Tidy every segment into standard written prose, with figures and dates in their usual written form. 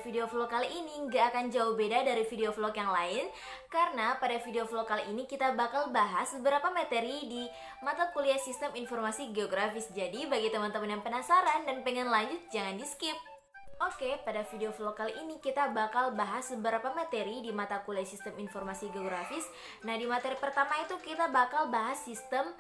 video vlog kali ini nggak akan jauh beda dari video vlog yang lain. Karena pada video vlog kali ini kita bakal bahas beberapa materi di mata kuliah Sistem Informasi Geografis. Jadi bagi teman-teman yang penasaran dan pengen lanjut, jangan di skip. Oke, pada video vlog kali ini kita bakal bahas beberapa materi di mata kuliah Sistem Informasi Geografis. Nah, di materi pertama itu kita bakal bahas sistem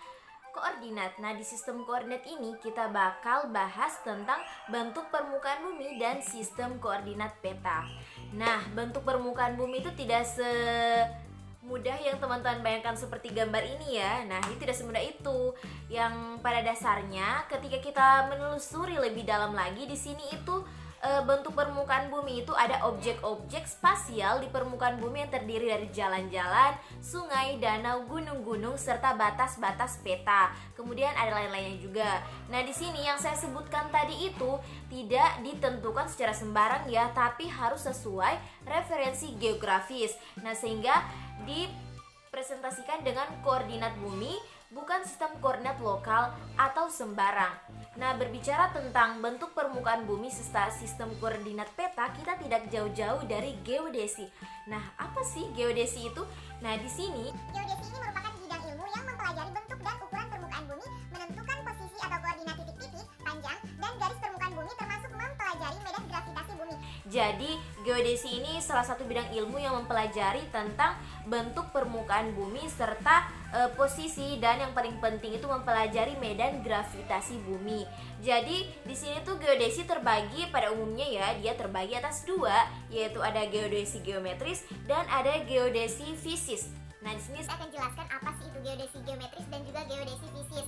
koordinat. Nah, di sistem koordinat ini kita bakal bahas tentang bentuk permukaan bumi dan sistem koordinat peta. Nah, bentuk permukaan bumi itu tidak semudah yang teman-teman bayangkan seperti gambar ini ya. Nah, ini tidak semudah itu. Yang pada dasarnya ketika kita menelusuri lebih dalam lagi, di sini itu bentuk permukaan bumi itu ada objek-objek spasial di permukaan bumi yang terdiri dari jalan-jalan, sungai, danau, gunung-gunung serta batas-batas peta. Kemudian ada lain-lainnya juga. Nah, di sini yang saya sebutkan tadi itu tidak ditentukan secara sembarang ya, tapi harus sesuai referensi geografis. Nah, sehingga dipresentasikan dengan koordinat bumi, bukan sistem koordinat lokal atau sembarang. Nah, berbicara tentang bentuk permukaan bumi serta sistem koordinat peta, kita tidak jauh-jauh dari geodesi. Nah, apa sih geodesi itu? Nah, di sini geodesi ini merupakan bidang ilmu yang mempelajari bentuk dan ukuran permukaan bumi, menentukan posisi atau koordinat titik-titik, panjang, dan garis permukaan bumi, termasuk mempelajari medan gravitasi bumi. Jadi, geodesi ini salah satu bidang ilmu yang mempelajari tentang bentuk permukaan bumi serta posisi, dan yang paling penting itu mempelajari medan gravitasi bumi. Jadi, di sini tuh geodesi terbagi pada umumnya ya, dia terbagi atas dua, yaitu ada geodesi geometris dan ada geodesi fisis. Nah, di sini saya akan jelaskan apa sih itu geodesi geometris dan juga geodesi fisis.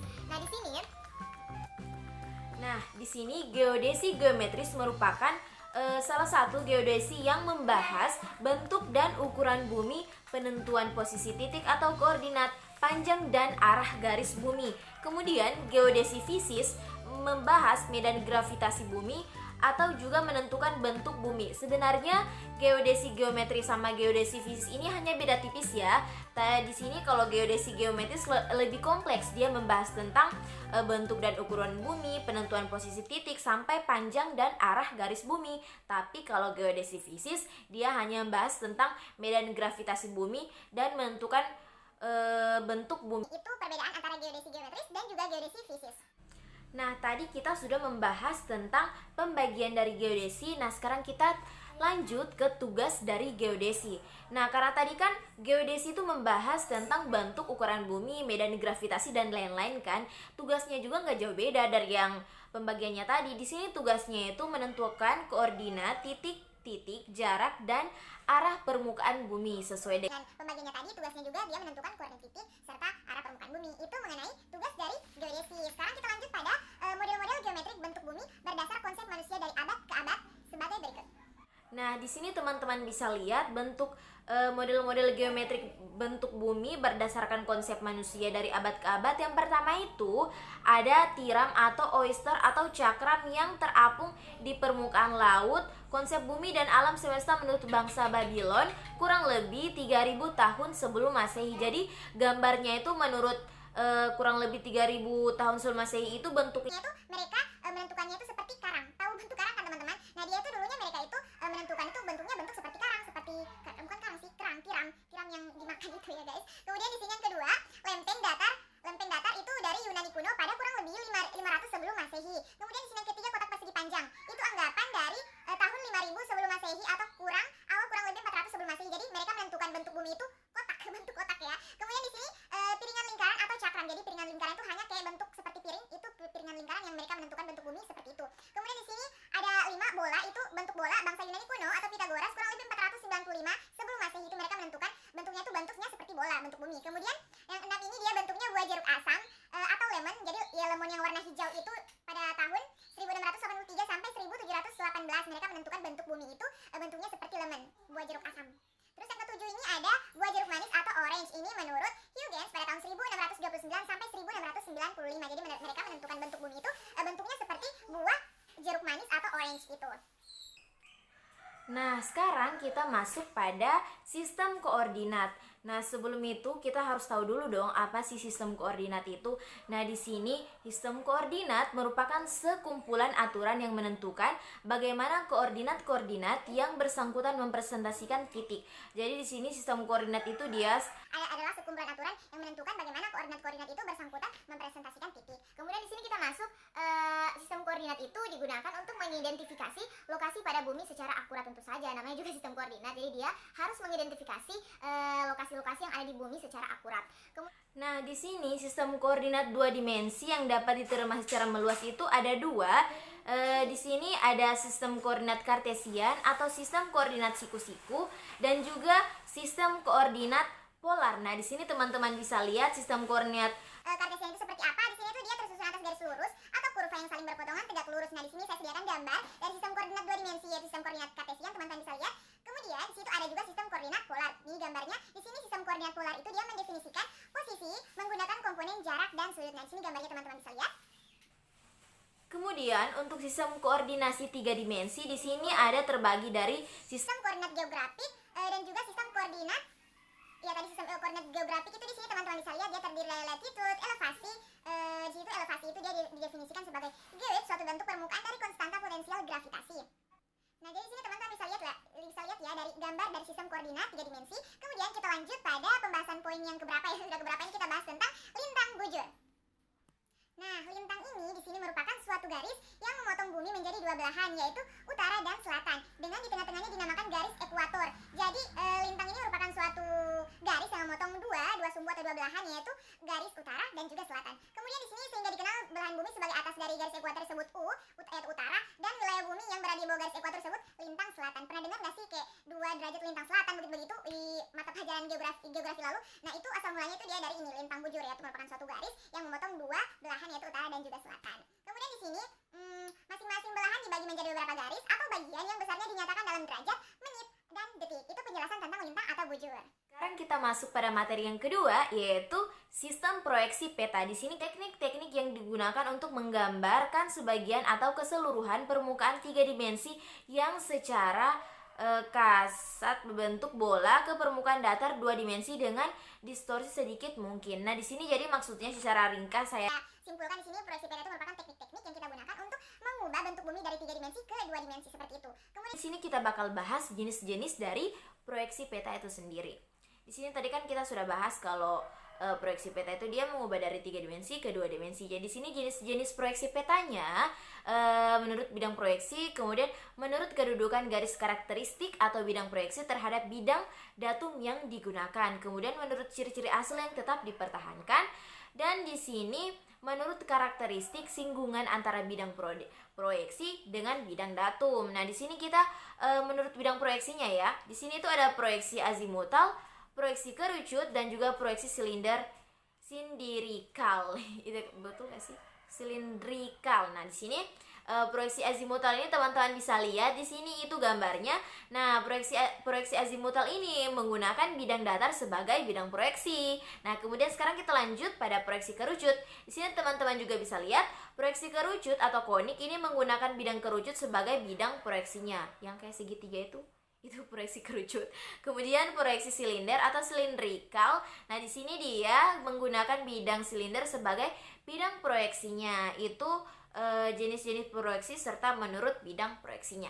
Nah, di sini geodesi geometris merupakan salah satu geodesi yang membahas bentuk dan ukuran bumi, penentuan posisi titik atau koordinat, panjang dan arah garis bumi. Kemudian geodesi fisis membahas medan gravitasi bumi atau juga menentukan bentuk bumi. Sebenarnya geodesi geometri sama geodesi fisis ini hanya beda tipis ya. Di sini kalau geodesi geometris lebih kompleks, dia membahas tentang bentuk dan ukuran bumi, penentuan posisi titik sampai panjang dan arah garis bumi. Tapi kalau geodesi fisis dia hanya membahas tentang medan gravitasi bumi dan menentukan bentuk bumi. Itu perbedaan antara geodesi geometris dan juga geodesi fisis. Nah, tadi kita sudah membahas tentang pembagian dari geodesi. Nah, sekarang kita lanjut ke tugas dari geodesi. Nah, karena tadi kan geodesi itu membahas tentang bentuk ukuran bumi, medan gravitasi dan lain-lain kan. Tugasnya juga nggak jauh beda dari yang pembagiannya tadi. Di sini tugasnya itu menentukan koordinat titik-titik, jarak dan arah permukaan bumi sesuai dengan pembagiannya tadi. Tugasnya juga dia menentukan koordinat titik serta arah permukaan bumi. Itu mengenai tugas dari geodesi. Sekarang kita lanjut pada model-model geometrik bentuk bumi berdasar konsep manusia dari abad ke abad sebagai berikut. Nah, di sini teman-teman bisa lihat bentuk model-model geometrik bentuk bumi berdasarkan konsep manusia dari abad ke abad. Yang pertama itu ada tiram atau oyster atau cakram yang terapung di permukaan laut. Konsep bumi dan alam semesta menurut bangsa Babylon kurang lebih 3000 tahun sebelum Masehi. Jadi gambarnya itu menurut kurang lebih 3000 tahun sebelum Masehi itu bentuknya itu mereka menentukannya itu seperti karang. Tahu bentuk karang kan teman-teman? Nah, dia itu dulunya mereka itu menentukan itu bentuknya bentuk seperti karang, seperti bukan karang sih, tiram yang dimakan itu ya guys. Kemudian di sini yang kedua, lempeng datar. Lempeng datar itu dari Yunani kuno pada kurang lebih 500 sebelum Masehi. Kemudian di sini yang ketiga, kotak persegi panjang. Itu anggapan dari tahun 5000 sebelum Masehi atau kurang lebih 400 sebelum Masehi. Jadi mereka menentukan bentuk bumi itu kotak, bentuk kotak ya. Kemudian di sini piringan lingkaran atau cakram. Jadi piringan lingkaran itu hanya kayak bentuk seperti piring, itu piringan lingkaran yang mereka menentukan bentuk bumi seperti itu. Kemudian di sini ada 5 bola, itu bentuk bola bangsa Yunani kuno atau Pythagoras kurang lebih 495 sebelum Masehi. Itu mereka menentukan bentuknya itu bentuknya seperti bola, bentuk bumi. Kemudian yang 6 ini dia bentuknya buah jeruk asam atau lemon. Jadi ya lemon yang warna hijau itu pada tahun 1683 sampai 1718 mereka menentukan bentuk bumi itu bentuknya seperti lemon, buah jeruk asam. Terus yang ketujuh ini ada buah jeruk manis atau orange. Ini menurut Huygens pada tahun 1629 sampai 1695. Jadi mereka menentukan bentuk bumi itu bentuknya seperti buah jeruk manis atau orange itu. Nah, sekarang kita masuk pada sistem koordinat. Nah, sebelum itu kita harus tahu dulu dong apa sih sistem koordinat itu. Nah, di sini sistem koordinat merupakan sekumpulan aturan yang menentukan bagaimana koordinat-koordinat yang bersangkutan mempresentasikan titik. Jadi di sini sistem koordinat itu dia adalah sekumpulan aturan yang menentukan bagaimana koordinat-koordinat itu bersangkutan mempresentasikan titik. Kemudian di sini kita masuk sistem koordinat itu digunakan untuk mengidentifikasi lokasi pada bumi secara akurat tentu saja. Namanya juga sistem koordinat. Jadi dia harus mengidentifikasi lokasi-lokasi yang ada di bumi secara akurat. Nah, di sini sistem koordinat dua dimensi yang dapat diterima secara meluas itu ada dua. Di sini ada sistem koordinat kartesian atau sistem koordinat siku-siku dan juga sistem koordinat polar. Nah, di sini teman-teman bisa lihat sistem koordinat kartesian itu seperti apa. Di sini tuh dia tersusun atas garis lurus atau kurva yang saling berpotongan tegak lurus. Nah, di sini saya sediakan gambar dari sistem koordinat dua dimensi yaitu sistem koordinat kartesian, teman-teman bisa lihat. Kemudian di situ ada juga sistem koordinat polar. Ini gambarnya. Di sini sistem koordinat polar itu dia mendefinisikan posisi menggunakan komponen jarak dan sudut. Nah, di sini gambarnya teman-teman bisa lihat. Kemudian untuk sistem koordinasi tiga dimensi di sini ada terbagi dari Sistem koordinat geografik dan juga sistem koordinat tadi sistem koordinat geografik itu di sini teman-teman bisa lihat dia terdiri dari latitude, elevasi. Di situ elevasi itu dia didefinisikan sebagai gauge, suatu bentuk permukaan dari konstanta potensial gravitasi. Nah, jadi di sini teman-teman bisa lihat ya dari gambar dari sistem koordinat tiga dimensi. Kemudian kita lanjut pada pembahasan poin yang keberapa ya? Sudah keberapa ini kita bahas tentang lintang bujur. Nah, lintang ini di sini merupakan suatu garis yang memotong bumi menjadi dua belahan, yaitu utara dan selatan, dengan di tengah-tengahnya dinamakan garis ekuator. Jadi lintang ini merupakan suatu garis yang memotong dua sumbu atau dua belahan, yaitu garis utara dan juga selatan. Kemudian di sini sehingga dikenal belahan bumi sebagai atas dari garis ekuator tersebut yaitu utara, dan wilayah bumi yang berada di bawah garis ekuator tersebut lintang selatan. Pernah dengar nggak sih kayak 2 derajat lintang selatan begitu di mata pelajaran geografi lalu? Nah, itu asal mulanya itu dia dari ini lintang bujur, yaitu merupakan suatu garis yang memotong dua belahan yaitu utara dan juga selatan. Kemudian di sini masing-masing belahan dibagi menjadi beberapa garis atau bagian yang besarnya dinyatakan dalam derajat, menit, dan detik. Itu penjelasan tentang lintang atau bujur. Sekarang kita masuk pada materi yang kedua, yaitu sistem proyeksi peta. Di sini teknik-teknik yang digunakan untuk menggambarkan sebagian atau keseluruhan permukaan tiga dimensi yang secara kasat berbentuk bola ke permukaan datar dua dimensi dengan distorsi sedikit mungkin. Nah, di sini jadi maksudnya secara ringkas saya simpulkan di sini proyeksi peta itu merupakan teknik-teknik yang kita gunakan untuk mengubah bentuk bumi dari tiga dimensi ke dua dimensi seperti itu. Kemudian di sini kita bakal bahas jenis-jenis dari proyeksi peta itu sendiri. Di sini tadi kan kita sudah bahas kalau proyeksi peta itu dia mengubah dari 3 dimensi ke 2 dimensi. Jadi di sini jenis-jenis proyeksi petanya menurut bidang proyeksi, kemudian menurut kedudukan garis karakteristik atau bidang proyeksi terhadap bidang datum yang digunakan. Kemudian menurut ciri-ciri asal yang tetap dipertahankan, dan di sini menurut karakteristik singgungan antara bidang proyeksi dengan bidang datum. Nah, di sini kita menurut bidang proyeksinya ya. Di sini itu ada proyeksi azimutal, proyeksi kerucut, dan juga proyeksi silindrikal. Itu betul gak sih? Silindrikal. Nah, di sini proyeksi azimutal ini teman-teman bisa lihat di sini itu gambarnya. Nah, proyeksi azimutal ini menggunakan bidang datar sebagai bidang proyeksi. Nah, kemudian sekarang kita lanjut pada proyeksi kerucut. Di sini teman-teman juga bisa lihat proyeksi kerucut atau konik ini menggunakan bidang kerucut sebagai bidang proyeksinya. Yang kayak segitiga itu proyeksi kerucut. Kemudian proyeksi silinder atau silindrikal. Nah, di sini dia menggunakan bidang silinder sebagai bidang proyeksinya. Itu jenis-jenis proyeksi serta menurut bidang proyeksinya.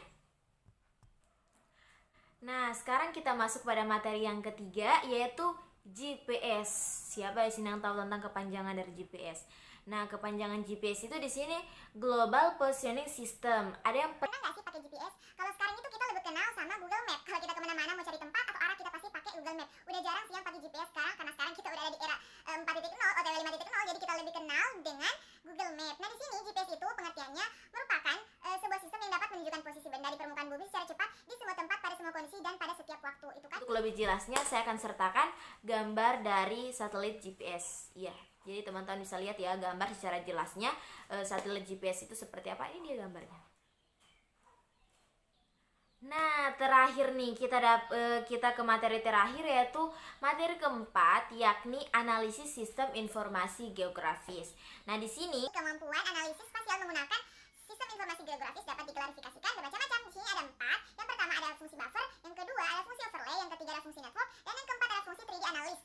Nah, sekarang kita masuk pada materi yang ketiga, yaitu GPS. Siapa di sini yang tahu tentang kepanjangan dari GPS? Nah, kepanjangan GPS itu di sini Global Positioning System. Ada yang pernah nggak sih pakai GPS? Kalau sekarang itu kita lebih kenal sama Google Map. Kalau kita kemana-mana mau cari tempat atau arah, kita pasti pakai Google Map. Udah jarang sih yang pakai GPS sekarang, karena sekarang kita udah ada di era 4.0, OTW 5.0, jadi kita lebih kenal dengan Google Map. Nah, di sini GPS itu pengertiannya merupakan sebuah sistem yang dapat menunjukkan posisi benda di permukaan bumi secara cepat di semua tempat, pada semua kondisi, dan pada setiap waktu. Itu kan. Untuk lebih jelasnya saya akan sertakan gambar dari satelit GPS. Iya. Jadi teman-teman bisa lihat ya gambar secara jelasnya satelit GPS itu seperti apa. Ini dia gambarnya. Nah, terakhir nih kita ke materi terakhir, yaitu materi keempat, yakni analisis sistem informasi geografis. Nah, di sini kemampuan analisis spasial menggunakan sistem informasi geografis dapat diklarifikasikan bermacam-macam. Di sini ada 4. Yang pertama ada fungsi buffer, yang kedua ada fungsi overlay, yang ketiga ada fungsi network, dan yang keempat ada fungsi 3D analysis.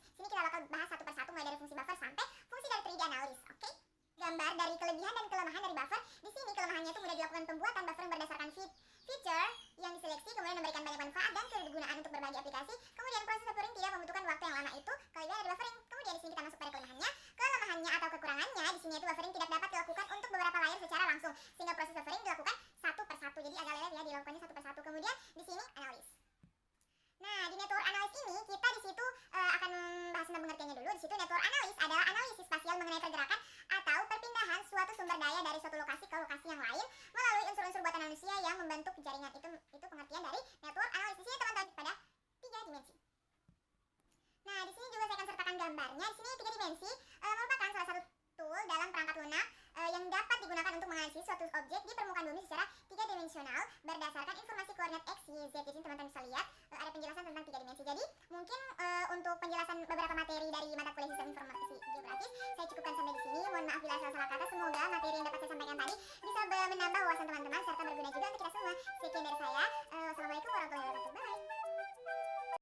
pembahasan beberapa materi dari mata